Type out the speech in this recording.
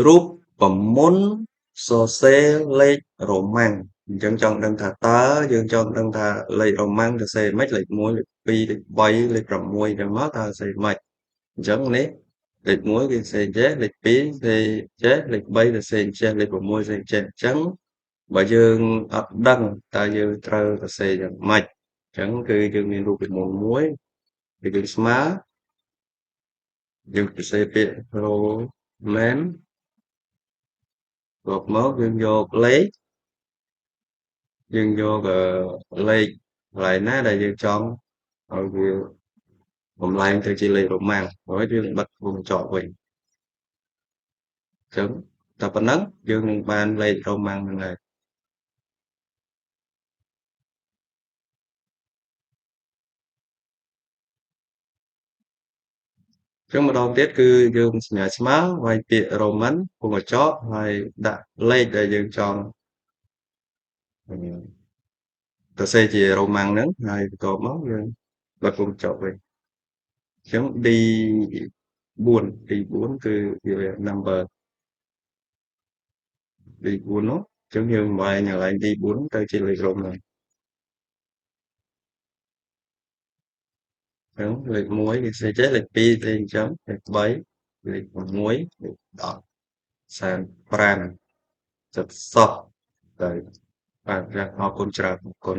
រូបមន្តសរសេរលេខរ៉ូម៉ាំងអញ្ចឹងចង់ដឹងថាតើយើងចង់ដឹងថាលេខរ៉ូម៉ាំងសរសេរម៉េចលេខ1លេខ2លេខ3លេខ6អញ្ចឹងមកតើសរសេរម៉េចអញ្ចឹងនេះលេខ1គេសរសេរចេះលេខ2សរសេរចេះលេខ3សរសេរចេះលេខ6សរសេរចេះអញ្ចឹងបើយើងអត់ដឹងតើយើងត្រូវសរសេរយ៉ាងម៉េចអញ្ចឹងគឺយើងមានរូបមន្តមួយគឺយើងស្មើយើងសរសេរពាក្យ Roman មកយើងយកលេខយើងយកលេខកន្លែងណាដែលយើងចង់ឲ្យវាបំលែងទៅជាលេខរ៉ូម៉ាំងហើយយើងបិទវងចោតវិញអញ្ចឹងតែប៉ុណ្ណឹងយើងនឹងបានលេខរ៉ូម៉ាំងហ្នឹងហើយអញ្ចឹងម្ដងទៀតគឺយើងសញ្ញាស្មើវាយពាក្យ Roman វងកញ្ចក់ហើយដាក់លេខដែលយើងចង់សរសេរជារ៉ូម៉ាំងហ្នឹងហើយបន្ទាប់មកយើងបិទវងកញ្ចក់វិញអញ្ចឹង D4 D4 គឺជា number D4 នោះអញ្ចឹងយើងវាយកន្លែង D4 ទៅជាលេខរ៉ូម៉ាំងអញ្ចឹងលេខ1គេសេចេះលេខ2សេអញ្ចឹងលេខ3លេខ6លេខ10 35ចិត្តសោះទៅបាទអរគុណច្រើនអរគុណ